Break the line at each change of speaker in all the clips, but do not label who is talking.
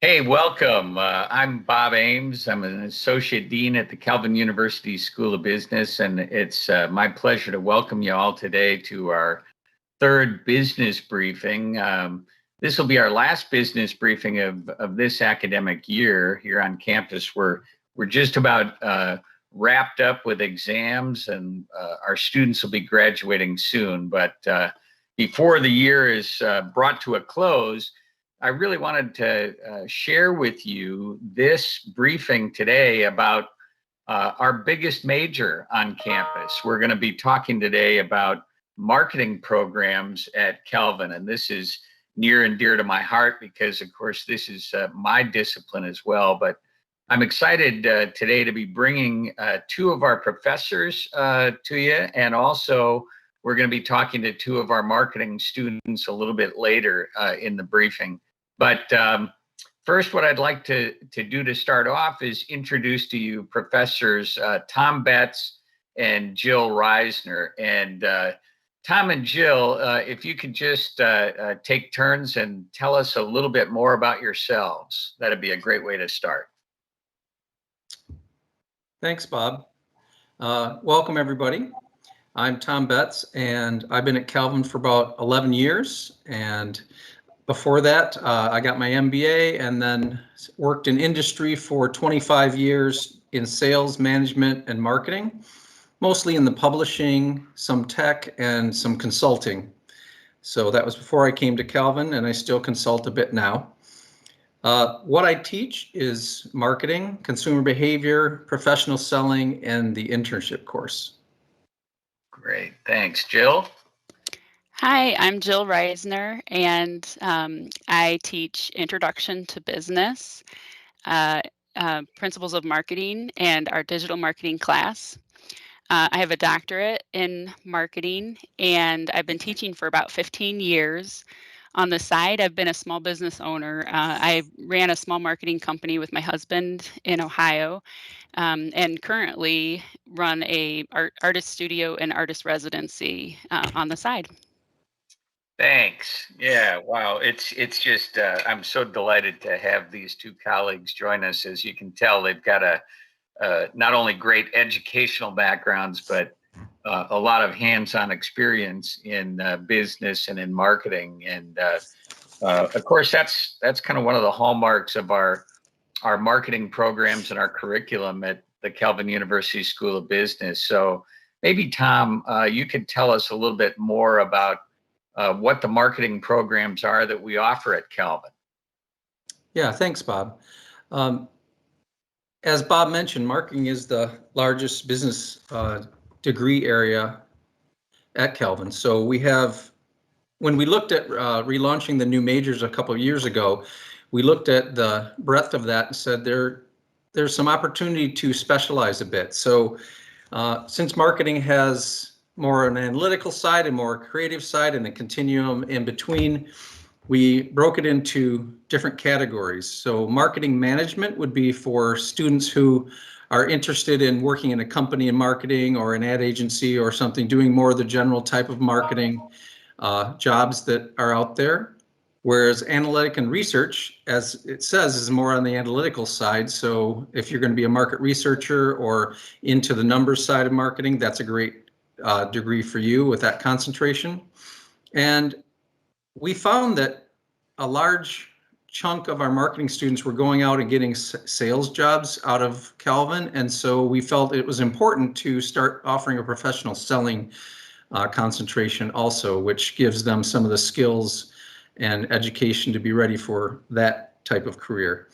Hey, welcome. I'm Bob Ames. I'm an associate dean at the Calvin University School of Business, and it's my pleasure to welcome you all today to our third business briefing. This will be our last business briefing of this academic year here on campus. We're just about wrapped up with exams, and our students will be graduating soon. But before the year is brought to a close, I really wanted to share with you this briefing today about our biggest major on campus. We're going to be talking today about marketing programs at Calvin, and this is near and dear to my heart because, of course, this is my discipline as well. But I'm excited today to be bringing two of our professors to you, and also we're going to be talking to two of our marketing students a little bit later in the briefing. But first, what I'd like to do to start off is introduce to you Professors Tom Betts and Jill Reisner. And Tom and Jill, if you could just take turns and tell us a little bit more about yourselves, that'd be a great way to start.
Thanks, Bob. Welcome, everybody. I'm Tom Betts, and I've been at Calvin for about 11 years. And before that, I got my MBA and then worked in industry for 25 years in sales, management, and marketing, mostly in the publishing, some tech, and some consulting. So that was before I came to Calvin, and I still consult a bit now. What I teach is marketing, consumer behavior, professional selling, and the internship course.
Great, thanks. Jill?
Hi, I'm Jill Reisner, and I teach Introduction to Business, Principles of Marketing, and our digital marketing class. I have a doctorate in marketing, and I've been teaching for about 15 years. On the side, I've been a small business owner. I ran a small marketing company with my husband in Ohio, and currently run a artist studio and artist residency on the side.
Thanks. Yeah, wow. It's just I'm so delighted to have these two colleagues join us. As you can tell, they've got not only great educational backgrounds, but a lot of hands-on experience in business and in marketing. And of course, that's kind of one of the hallmarks of our marketing programs and our curriculum at the Calvin University School of Business. So maybe Tom, you could tell us a little bit more about what the marketing programs are that we offer at Calvin.
Yeah, thanks, Bob. As Bob mentioned, marketing is the largest business degree area at Calvin. So we have, when we looked at relaunching the new majors a couple of years ago, we looked at the breadth of that and said there's some opportunity to specialize a bit. So since marketing has more an analytical side and more creative side and a continuum in between, we broke it into different categories. So marketing management would be for students who are interested in working in a company in marketing or an ad agency or something, doing more of the general type of marketing jobs that are out there. Whereas analytic and research, as it says, is more on the analytical side. So if you're going to be a market researcher or into the numbers side of marketing, that's a great degree for you with that concentration. And we found that a large chunk of our marketing students were going out and getting sales jobs out of Calvin. And so we felt it was important to start offering a professional selling concentration also, which gives them some of the skills and education to be ready for that type of career.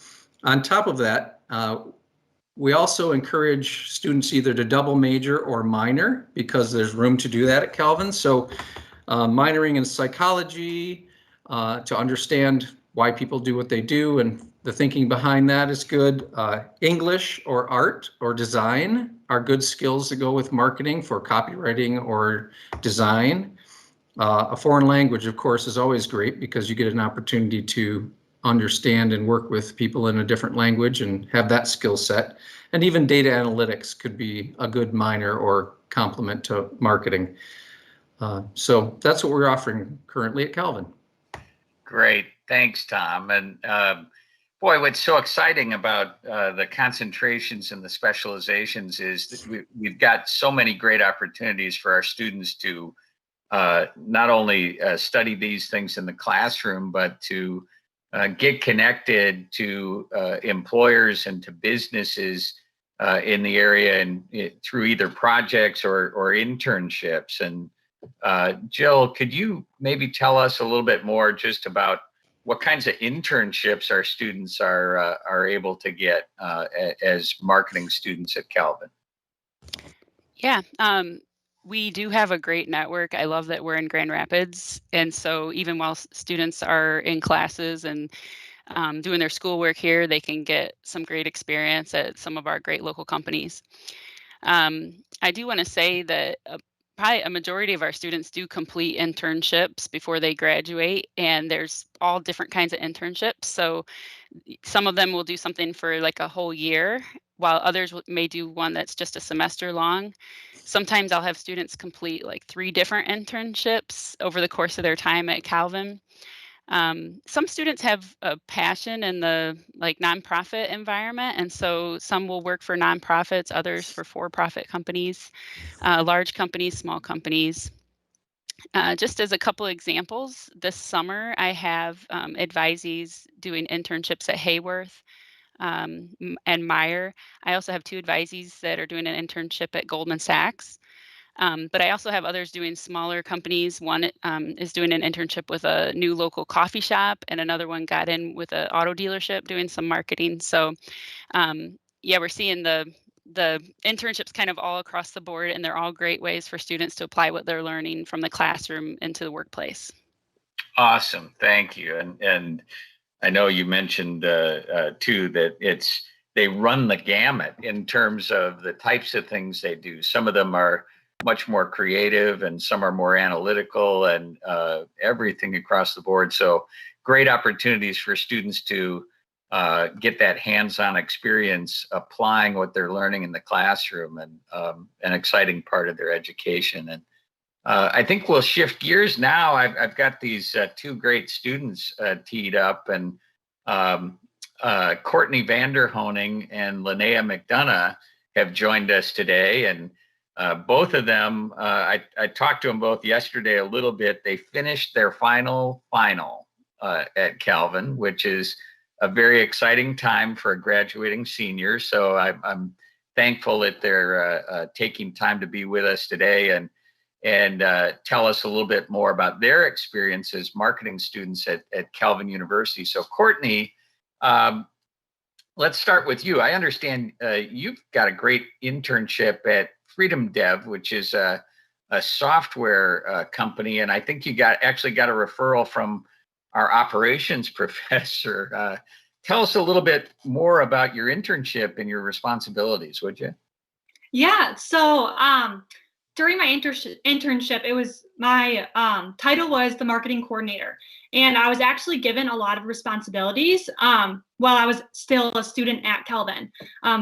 On top of that, we also encourage students either to double major or minor because there's room to do that at Calvin. So minoring in psychology to understand why people do what they do and the thinking behind that is good. English or art or design are good skills to go with marketing for copywriting or design. A foreign language, of course, is always great because you get an opportunity to understand and work with people in a different language and have that skill set. And even data analytics could be a good minor or complement to marketing. So that's what we're offering currently at Calvin.
Great. Thanks, Tom. And Boy, what's so exciting about the concentrations and the specializations is that we've got so many great opportunities for our students to not only study these things in the classroom, but to get connected to employers and to businesses in the area and through either projects or internships. And Jill, could you maybe tell us a little bit more just about what kinds of internships our students are able to get as marketing students at Calvin?
Yeah, we do have a great network. I love that we're in Grand Rapids. And so even while students are in classes and doing their schoolwork here, they can get some great experience at some of our great local companies. I do want to say that probably a majority of our students do complete internships before they graduate, and there's all different kinds of internships. So some of them will do something for like a whole year, while others may do one that's just a semester long. Sometimes I'll have students complete like 3 different internships over the course of their time at Calvin. Some students have a passion in the like nonprofit environment, and so some will work for nonprofits, others for for-profit companies, large companies, small companies. Just as a couple examples, this summer I have advisees doing internships at Hayworth and Meyer. I also have 2 advisees that are doing an internship at Goldman Sachs. But I also have others doing smaller companies. One is doing an internship with a new local coffee shop, and another one got in with an auto dealership doing some marketing. So yeah, we're seeing the internships kind of all across the board, and they're all great ways for students to apply what they're learning from the classroom into the workplace.
Awesome, thank you. And I know you mentioned too that they run the gamut in terms of the types of things they do. Some of them are much more creative and some are more analytical and everything across the board. So great opportunities for students to get that hands-on experience applying what they're learning in the classroom, and an exciting part of their education. And I think we'll shift gears now. I've got these 2 great students teed up, and Courtney Vanderhoning and Linnea McDonough have joined us today. And both of them, I talked to them both yesterday a little bit. They finished their final at Calvin, which is a very exciting time for a graduating senior. So I'm thankful that they're taking time to be with us today and tell us a little bit more about their experience as marketing students at Calvin University. So Courtney, let's start with you. I understand you've got a great internship at Freedom Dev, which is a software company, and I think you actually got a referral from our operations professor. Tell us a little bit more about your internship and your responsibilities, would you?
Yeah. So during my internship, it was my title was the marketing coordinator, and I was actually given a lot of responsibilities while I was still a student at Calvin.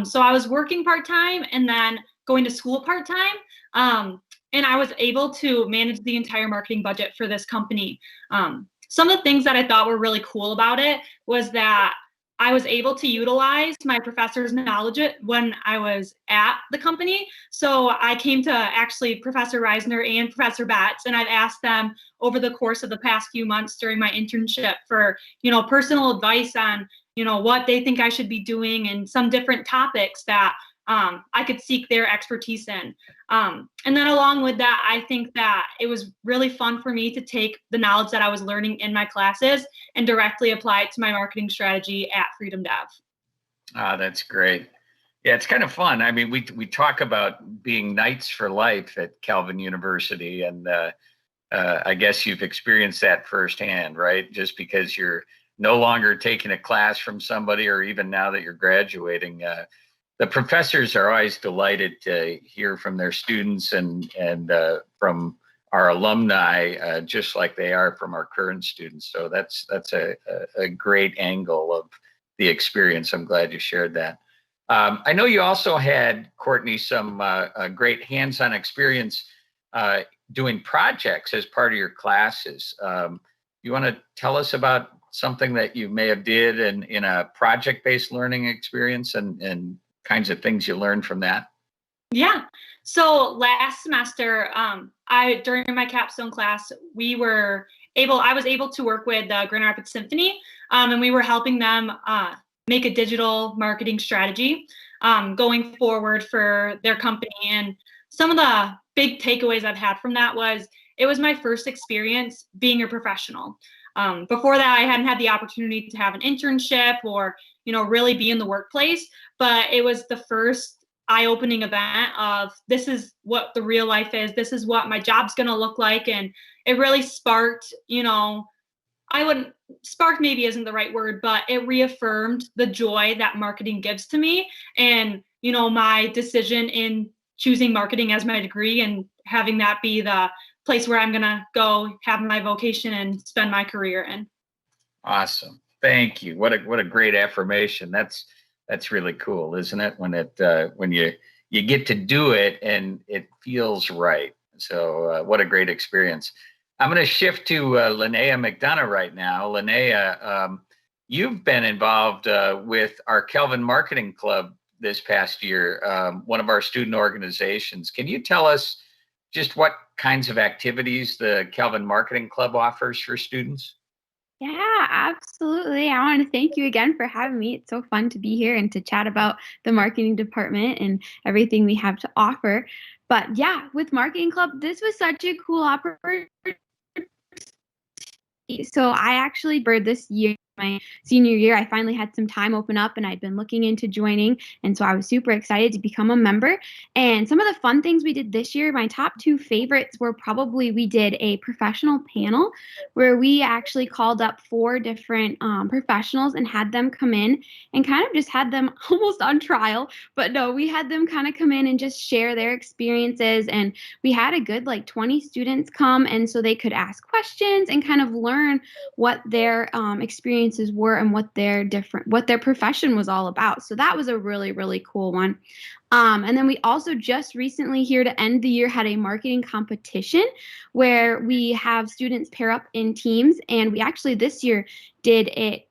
So I was working part-time and then going to school part-time. And I was able to manage the entire marketing budget for this company. Some of the things that I thought were really cool about it was that I was able to utilize my professor's knowledge when I was at the company. So I came to actually Professor Reisner and Professor Betts, and I've asked them over the course of the past few months during my internship for, personal advice on, what they think I should be doing and some different topics that I could seek their expertise in. And then along with that, I think that it was really fun for me to take the knowledge that I was learning in my classes and directly apply it to my marketing strategy at Freedom Dev.
That's great. Yeah, it's kind of fun. I mean, we talk about being knights for life at Calvin University, and I guess you've experienced that firsthand, right? Just because you're no longer taking a class from somebody, or even now that you're graduating. The professors are always delighted to hear from their students and from our alumni, just like they are from our current students. So that's a great angle of the experience. I'm glad you shared that. I know you also had, Courtney, some great hands-on experience doing projects as part of your classes. You want to tell us about something that you may have did in a project-based learning experience and kinds of things you learned from that?
Yeah. So last semester, during my capstone class, I was able to work with the Grand Rapids Symphony, and we were helping them make a digital marketing strategy going forward for their company. And some of the big takeaways I've had from that was it was my first experience being a professional. Before that, I hadn't had the opportunity to have an internship or, really be in the workplace, but it was the first eye-opening event of this is what the real life is. This is what my job's going to look like. And it really sparked, spark maybe isn't the right word, but it reaffirmed the joy that marketing gives to me. And, my decision in choosing marketing as my degree and having that be the place where I'm going to go have my vocation and spend my career in.
Awesome. Thank you. What a great affirmation. That's really cool, isn't it? When you get to do it and it feels right. So what a great experience. I'm going to shift to Linnea McDonough right now. Linnea, you've been involved with our Kelvin Marketing Club this past year, one of our student organizations. Can you tell us just what kinds of activities the Kelvin Marketing Club offers for students?
Yeah, absolutely. I want to thank you again for having me. It's so fun to be here and to chat about the marketing department and everything we have to offer. But yeah, with Marketing Club, this was such a cool opportunity. So I actually, this year, my senior year, I finally had some time open up and I'd been looking into joining. And so I was super excited to become a member. And some of the fun things we did this year, my top two favorites were probably we did a professional panel where we actually called up 4 different professionals and had them come in and kind of just had them almost on trial. But no, we had them kind of come in and just share their experiences. And we had a good 20 students come. And so they could ask questions and kind of learn what their experiences were and what their profession was all about. So that was a really, really cool one. And then we also just recently here to end the year had a marketing competition where we have students pair up in teams. And we actually this year did it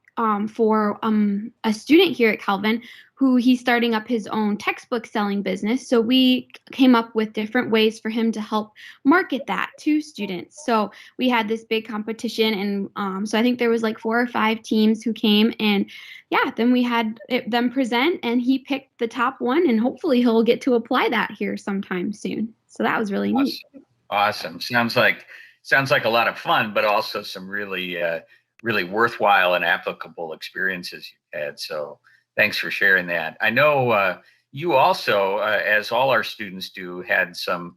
for a student here at Kelvin who he's starting up his own textbook selling business. So we came up with different ways for him to help market that to students. So we had this big competition, and so I think there was 4 or 5 teams who came, and yeah, then we had them present, and he picked the top one, and hopefully he'll get to apply that here sometime soon. So that was really neat.
Awesome. Sounds like a lot of fun, but also some really worthwhile and applicable experiences you've had. So thanks for sharing that. I know you also, as all our students do, had some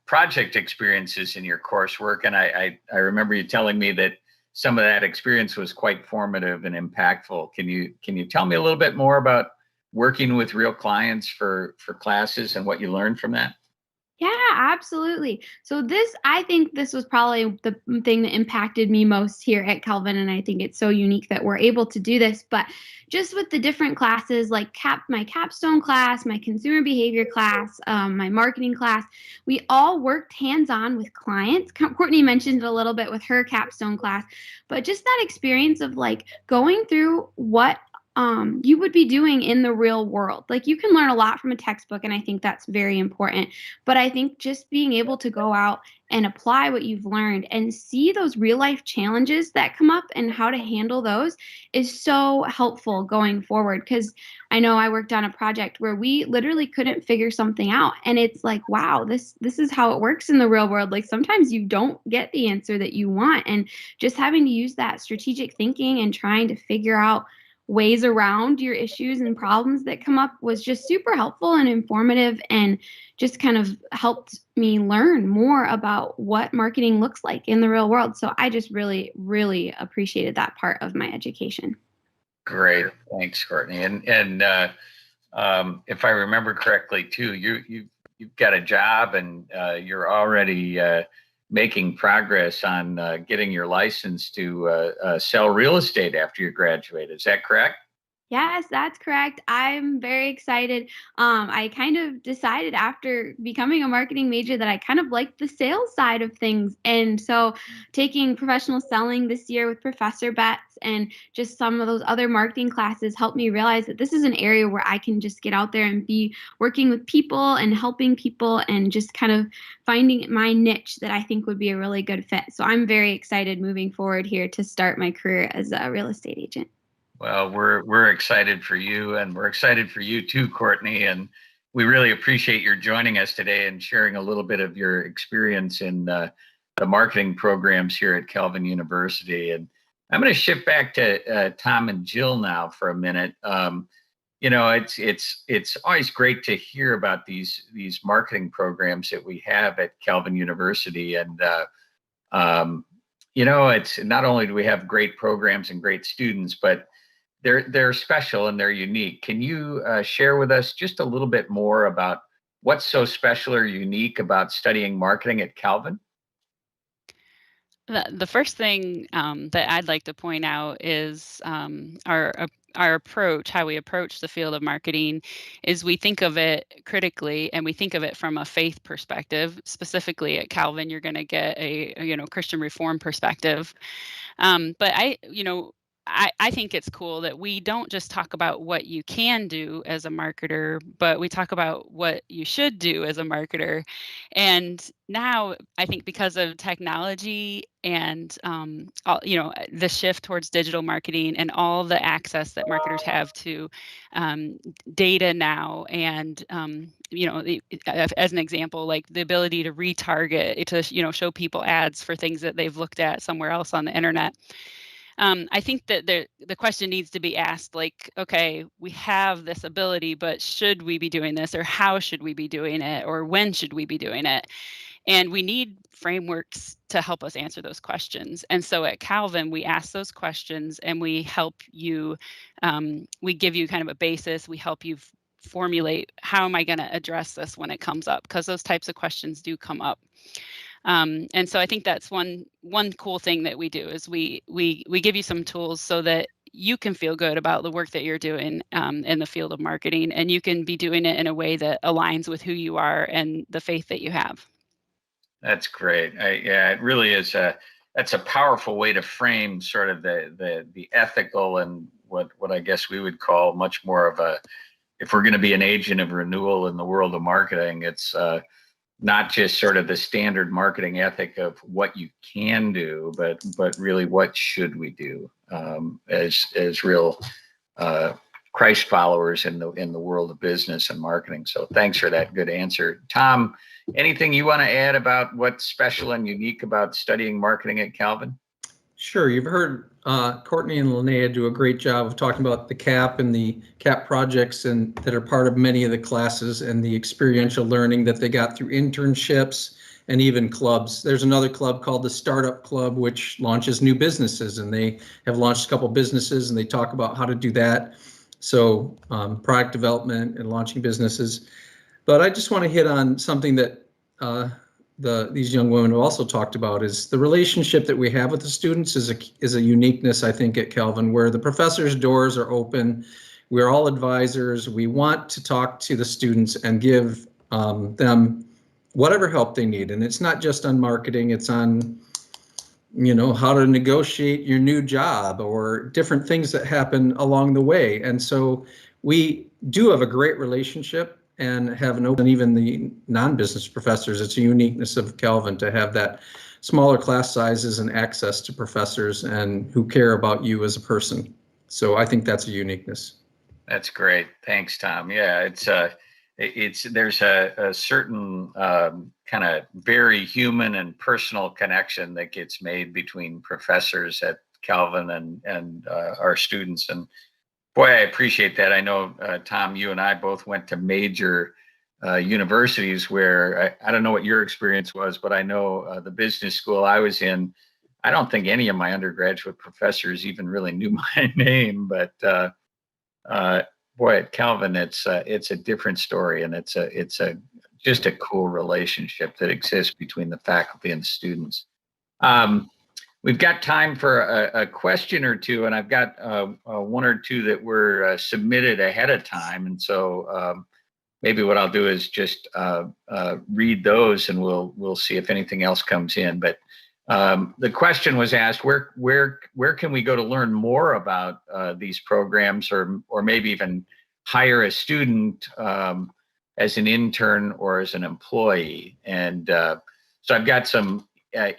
project experiences in your coursework. And I remember you telling me that some of that experience was quite formative and impactful. Can you tell me a little bit more about working with real clients for classes and what you learned from that?
Yeah, absolutely. So I think this was probably the thing that impacted me most here at Kelvin, and I think it's so unique that we're able to do this. But just with the different classes, like my capstone class, my consumer behavior class, my marketing class, we all worked hands-on with clients. Courtney mentioned it a little bit with her capstone class, but just that experience of going through what you would be doing in the real world. You can learn a lot from a textbook, and I think that's very important. But I think just being able to go out and apply what you've learned and see those real life challenges that come up and how to handle those is so helpful going forward. Because I know I worked on a project where we literally couldn't figure something out. And it's wow, this is how it works in the real world. Sometimes you don't get the answer that you want. And just having to use that strategic thinking and trying to figure out ways around your issues and problems that come up was just super helpful and informative, and just kind of helped me learn more about what marketing looks like in the real world. So I just really, really appreciated that part of my education.
Great. Thanks, Courtney. And if I remember correctly too, you've got a job and you're already making progress on getting your license to sell real estate after you graduate. Is that correct?
Yes, that's correct. I'm very excited. I kind of decided after becoming a marketing major that I kind of like the sales side of things. And so taking professional selling this year with Professor Betts and just some of those other marketing classes helped me realize that this is an area where I can just get out there and be working with people and helping people and just kind of finding my niche that I think would be a really good fit. So I'm very excited moving forward here to start my career as a real estate agent.
Well, we're excited for you, and we're excited for you too, Courtney. And we really appreciate your joining us today and sharing a little bit of your experience in the marketing programs here at Calvin University. And I'm going to shift back to Tom and Jill now for a minute. It's always great to hear about these marketing programs that we have at Calvin University, and it's not only do we have great programs and great students, but they're special and they're unique. Can you share with us just a little bit more about what's so special or unique about studying marketing at Calvin?
The first thing that I'd like to point out is our approach, how we approach the field of marketing, is we think of it critically and we think of it from a faith perspective. Specifically at Calvin, you're going to get a Christian Reform perspective. But I think it's cool that we don't just talk about what you can do as a marketer, but we talk about what you should do as a marketer. And now I think because of technology and the shift towards digital marketing and all the access that marketers have to data now, and as an example, like the ability to retarget, to show people ads for things that they've looked at somewhere else on the internet. I think that the question needs to be asked, like, okay, we have this ability, but should we be doing this, or how should we be doing it, or when should we be doing it? And we need frameworks to help us answer those questions. And so at Calvin, we ask those questions and we help you, we give you kind of a basis. We help you formulate, how am I going to address this when it comes up? Because those types of questions do come up. And so I think that's one cool thing that we do, is we give you some tools so that you can feel good about the work that you're doing in the field of marketing, and you can be doing it in a way that aligns with who you are and the faith that you have.
That's great. It really is that's a powerful way to frame sort of the ethical and what I guess we would call much more of a, if we're going to be an agent of renewal in the world of marketing, it's not just sort of the standard marketing ethic of what you can do, but really what should we do as real Christ followers in the world of business and marketing. So thanks for that good answer. Tom, anything you want to add about what's special and unique about studying marketing at Calvin?
Sure. You've heard Courtney and Linnea do a great job of talking about the CAP and the CAP projects and that are part of many of the classes, and the experiential learning that they got through internships and even clubs. There's another club called the Startup Club, which launches new businesses, and they have launched a couple businesses and they talk about how to do that. So product development and launching businesses. But I just want to hit on something that these young women have also talked about, is the relationship that we have with the students is a uniqueness, I think, at Calvin, where the professors' doors are open. We're all advisors. We want to talk to the students and give them whatever help they need. And it's not just on marketing, it's on, how to negotiate your new job or different things that happen along the way. And so we do have a great relationship and have an open, even the non-business professors. It's a uniqueness of Calvin to have that smaller class sizes and access to professors and who care about you as a person. So I think that's a uniqueness.
That's great. Thanks, Tom. Yeah, there's a certain kind of very human and personal connection that gets made between professors at Calvin and our students. And boy, I appreciate that. I know, Tom, you and I both went to major universities where I don't know what your experience was, but I know the business school I was in, I don't think any of my undergraduate professors even really knew my name. But boy, at Calvin, it's a different story, and it's just a cool relationship that exists between the faculty and the students. We've got time for a question or two, and I've got one or two that were submitted ahead of time. And so maybe what I'll do is just read those, and we'll see if anything else comes in. But the question was asked: where can we go to learn more about these programs, or maybe even hire a student as an intern or as an employee? And so I've got some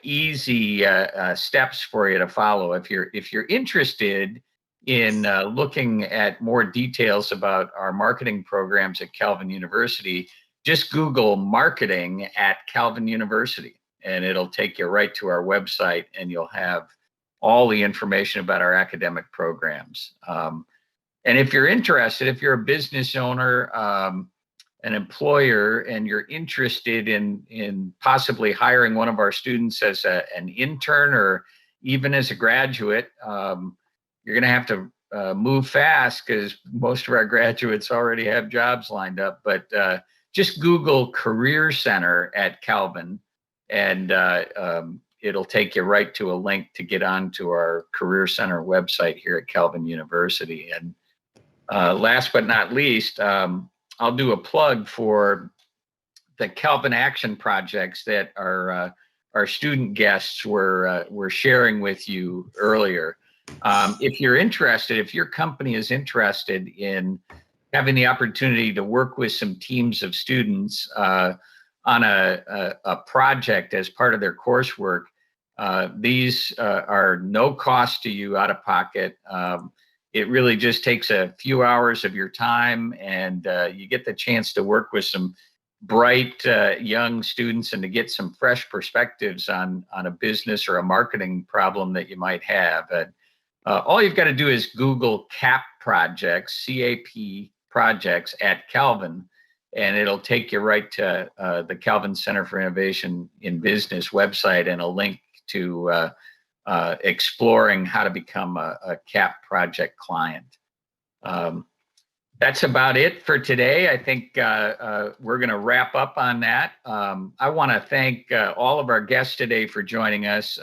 easy steps for you to follow if you're interested in looking at more details about our marketing programs at Calvin University. Just Google marketing at Calvin University, and it'll take you right to our website, and you'll have all the information about our academic programs. And if you're interested, if you're a business owner, an employer, and you're interested in possibly hiring one of our students as an intern or even as a graduate, you're going to have to move fast, because most of our graduates already have jobs lined up. But just Google Career Center at Calvin, and it'll take you right to a link to get onto our Career Center website here at Calvin University. And last but not least, I'll do a plug for the Calvin Action projects that our student guests were sharing with you earlier. If you're interested, if your company is interested in having the opportunity to work with some teams of students on a project as part of their coursework, these are no cost to you out of pocket. It really just takes a few hours of your time, and you get the chance to work with some bright young students and to get some fresh perspectives on a business or a marketing problem that you might have. And all you've got to do is Google CAP projects, CAP projects at Calvin, and it'll take you right to the Calvin Center for Innovation in Business website, and a link to exploring how to become a CAP project client. That's about it for today. I think we're going to wrap up on that. I want to thank all of our guests today for joining us.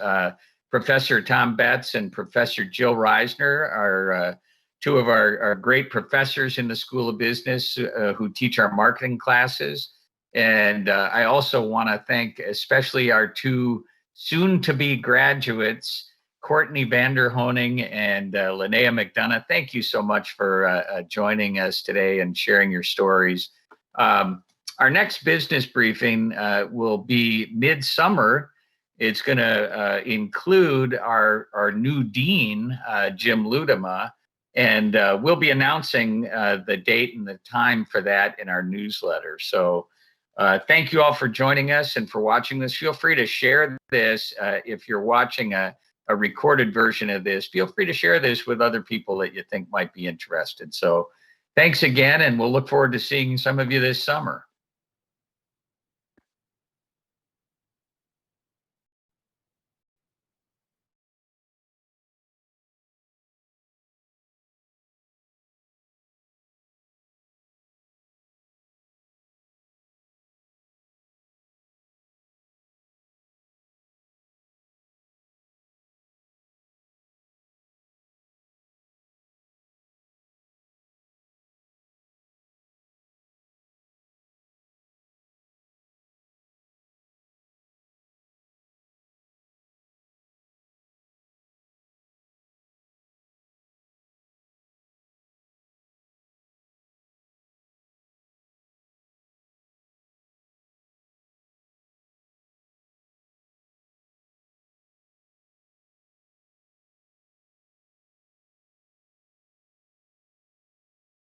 Professor Tom Betts and Professor Jill Reisner are two of our great professors in the School of Business who teach our marketing classes. And I also want to thank especially our two soon-to-be graduates, Courtney Vanderhoning and Linnea McDonough. Thank you so much for joining us today and sharing your stories. Our next business briefing will be midsummer. It's going to include our new dean, Jim Ludema, and we'll be announcing the date and the time for that in our newsletter. So thank you all for joining us and for watching this. Feel free to share this if you're watching a recorded version of this. Feel free to share this with other people that you think might be interested. So thanks again, and we'll look forward to seeing some of you this summer.